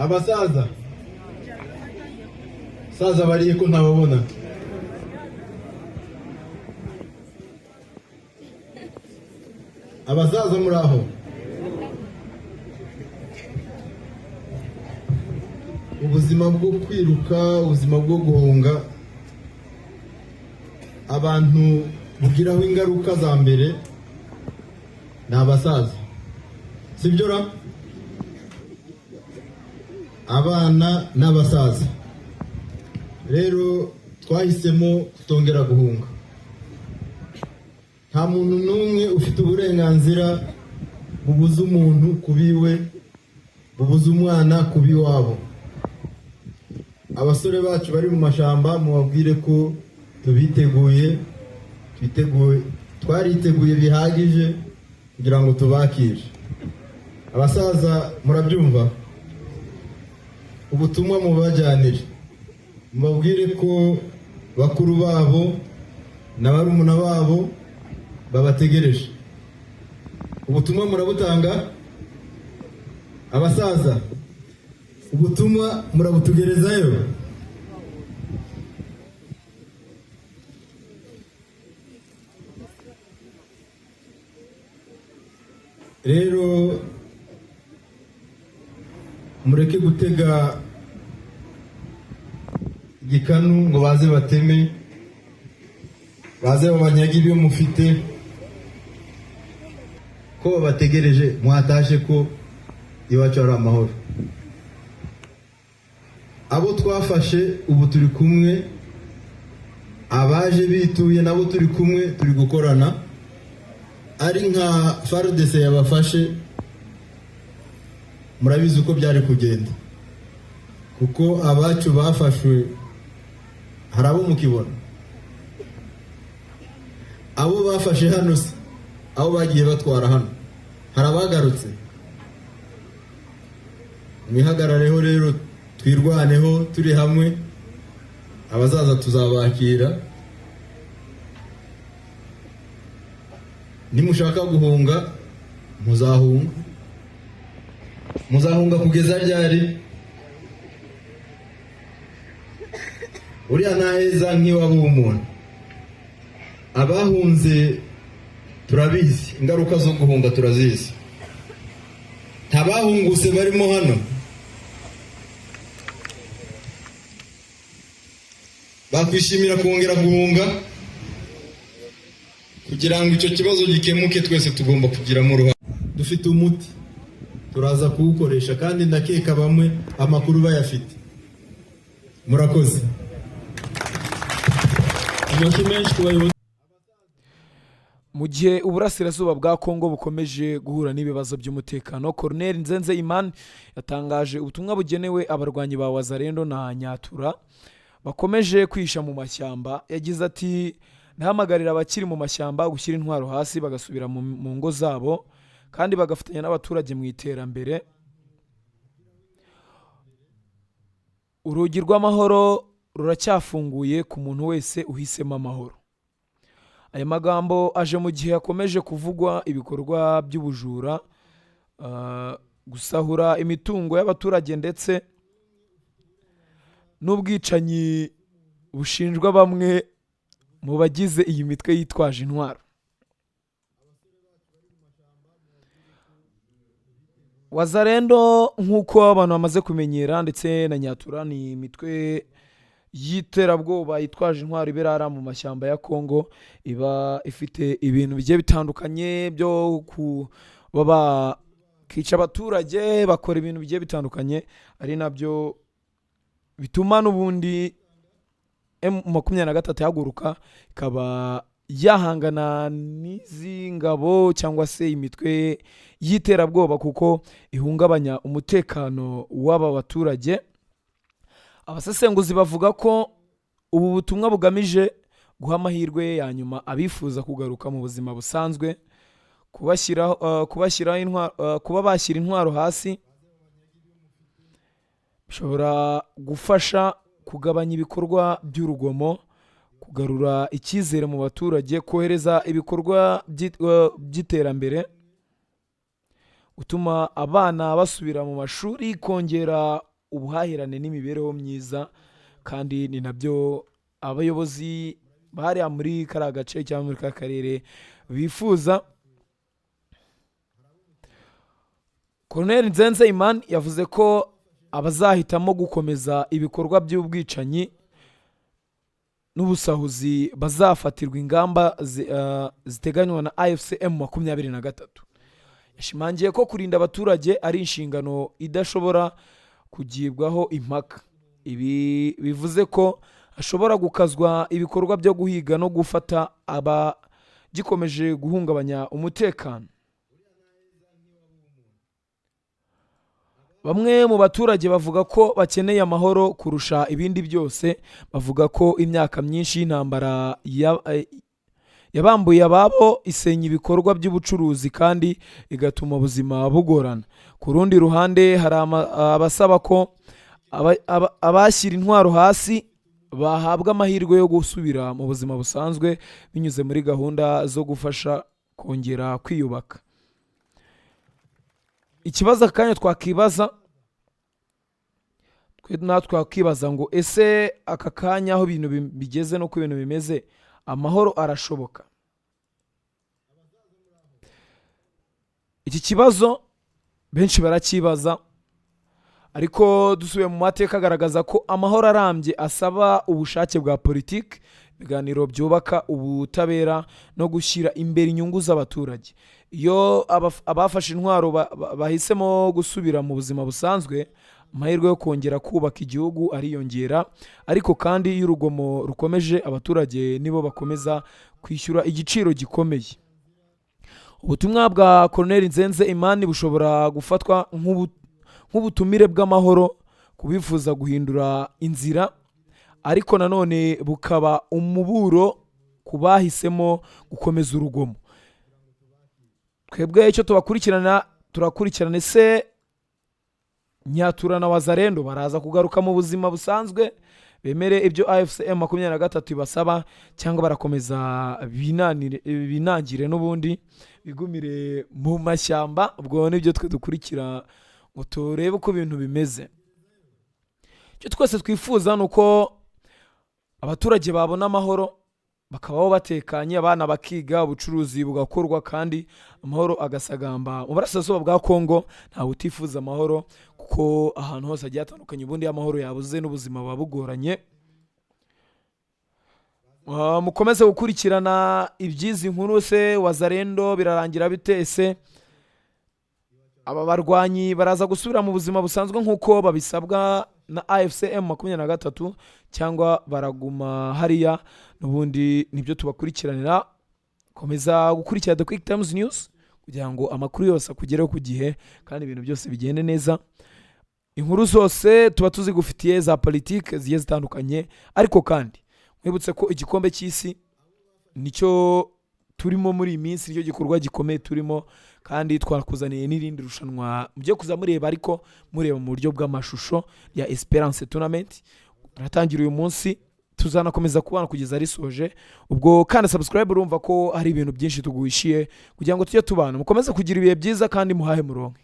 Abasaza bariye ko ntababona. Abasaza muri aho. Ubuzima bwo kwiruka, ubuzima bwo guhunga, abantu bugiraho ingaruka za mbere ni abasaza, sibyo ra? Abana n'abasaza. Rero twahisemo kutongera guhunga. Nta muntu n'umwe ufite uburenganzira bubuza umuntu kubiwe, bubuza umwana kubiwabo. Abasore bacu bari mu mashamba mubabwire ko twariteguye bihagije kugira ngo tubakire. Abasaza murabyumva, ubutumwa mubajyanire, mubabwire ko bakuru babo na barumuna babo babategereje. Ubutumwa murabutanga? Abasaza, ubutumwa murabutugerezayo? Rero mureke gutega igikanu ngo baze bateme, baze babanyage ibyo mufite, ko babategereje mwatashe ko iwacu ari amahoro. Abo twafashe ubu turi kumwe, abaje bituye nabo turi kumwe, turi gukorana. Ari nka FARDC yabafashe, murabizi uko byari kugenda, kuko abacu bafashwe hari abo mukibona. Abo bafashe hano se, abo bagiye batwara hano, hari abagarutse. Mwihagarareho rero, twirwaneho turi hamwe. Abazaza tuzabakira. Nimushaka guhunga muzahunga kugeza ryari? Uriya naheza nk'iwabo w'umuntu. Abahunze turabizi, ingaruka zo guhunga turazizi. Ntabahunguse barimo hano, bakwishimira kongera guhunga. Kugira ngo icyo kibazo gikemuke, twese tugomba kugiramo uruhare. Dufite umuti, turaza kuwukoresha, kandi ndakeka bamwe amakuru bayafite. Murakoze. Mu gihe uburasirazuba bwa Kongo bukomeje guhura n'ibibazo by'umutekano, Colonel Nzenze Imani yatangaje ubutumwa bugenewe abarwanyi ba Wazalendo na Nyatura bakomeje kwisha mu mashyamba. Yagize ati: "Ndahamagarira abakiri mu mashyamba gushyira intwaro hasi bagasubira mu ngo zabo kandi bagafatanya n'abaturage mu iterambere. Urugi rw'amahoro ruracyafunguye ku muntu wese uhisemo amahoro." Aya magambo aje mu gihe yakomeje kuvugwa ibikorwa by'ubujura, gusahura imitungo y'abaturage ndetse n'ubwicanyi bushinjwa bamwe mu bagize iyi mitwe yitwaje intwaro. Wazalendo nk'uko abantu bamaze kumenyera ndetse na Nyatura ni imitwe y'iterabwoba yitwaje intwaro ibirara mu mashyamba ya Kongo. Iba ifite ibintu bigiye bitandukanye byo kuba bakica abaturage, bakora ibintu bigiye bitandukanye, ari nabyo bituma n'ubundi M23 yahaguruka ikaba yahangana n'izi ngabo cyangwa se imitwe y'iterabwoba, kuko ihungabanya umutekano w'aba baturage. Abasesenguzi bavuga ko ubu butumwa bugamije guha amahirwe ya nyuma abifuza kugaruka mu buzima busanzwe, kuba bashyira intwaro hasi bishobora gufasha kugabanya ibikorwa by'urugomo, kugarura icyizere mu baturage, kohereza ibikorwa by'iterambere, gutuma abana basubira mu mashuri, kongera ubuhahirane n'imibereho myiza, kandi ni nabyo abayobozi bariya muri kariya gace cyangwa muri ka karere bifuza. Colonel Nzenzeyimana yavuze ko abazahitamo gukomeza ibikorwa by'ubwicanyi n'ubusahuzi bazafatirwa ingamba ziteganywa na AFC M23. Yashimangiye ko kurinda abaturage ari inshingano idashobora kugibwaho impaka. Ibi bivuze ko hashobora gukazwa ibikorwa byo guhiga no gufata abagikomeje guhungabanya umutekano. Bamwe mu baturage bavuga ko bakeneye amahoro kurusha ibindi byose. Bavuga ko imyaka myinshi y'intambara yabambuye ababo, isenya ibikorwa by'ubucuruzi kandi igatuma ubuzima bugorana. Ku rundi ruhande hari abasaba ko abashyira intwaro hasi bahabwa amahirwe yo gusubira mu buzima busanzwe binyuze muri gahunda zo gufasha kongera kwiyubaka. Ikibazo akanya twakibaza twakibaza ngo ese aka kanya aho ibintu bigeze no ku bintu bimeze, amahoro arashoboka? Iki kibazo benshi barakibaza, ariko dusubiye mu mateka agaragaza ko amahoro arambye asaba ubushake bwa politiki, ibiganiro byubaka ubutabera no gushyira imbere inyungu z'abaturage. Iyo abafashe intwaro bahisemo gusubira mu buzima busanzwe, amahirwe yo kongera kubaka igihugu ariyongera. Ariko kandi iyo urugomo rukomeje, abaturage nibo bakomeza kwishyura igiciro gikomeye. Ubutumwa bwa Colonel Nzenzeyimana bushobora gufatwa nk'ubutumire bw'amahoro kubifuza guhindura inzira, ariko nanone bukaba umuburo ku bahisemo gukomeza urugomo. Twebwe icyo turakurikirana ese Nyatura na Wazalendo baraza kugaruka mu buzima busanzwe bemere ibyo AFC M23 ibasaba, cyangwa barakomeza binangire n'ubundi bigumire mu mashyamba? Ubwo nibyo twe dukurikira ngo turebe uko ibintu bimeze. Icyo twese twifuza ni uko abaturage babona amahoro, bakabaho batekanye, abana bakiga, ubucuruzi bugakorwa, kandi amahoro agasagamba. Mu burasirazuba bwa Kongo ntawe utifuza amahoro, kuko ahantu hose hagiye hatandukanye ubundi amahoro yabuze n'ubuzima buba bugoranye. Mukomeze gukurikirana ibyizi nkuru. Se Wazalendo birarangira bite? Ese aba barwanyi baraza gusubira mu buzima busanzwe nk'uko babisabwa na AFC M23, cyangwa baraguma hariya? N'ubundi nibyo tubakurikiranira. Komeza gukurikira The Quick Times News kugira ngo amakuru yose akugereho ku gihe kandi ibintu byose bigende neza. Inkuru zose tuba tuzigufitiye za politike zigiye zitandukanye, ariko kandi mwibutse ko igikombe cy'isi nicyo turimo muri iyi minsi, nicyo gikorwa gikomeye turimo, kandi twakuzaniye n'irindi rushanwa mujye kuza mureba, ariko mureba mu buryo bw'amashusho ya Esperance Tournament. Turatangira uyu munsi, tuzanakomeza kubana kugeza risoje. Ubwo kandi subscribe, urumva ko hari ibintu byinshi tuguhishiye kugira ngo tujye tubana. Mukomeze kugira ibihe byiza kandi muhahe muronke.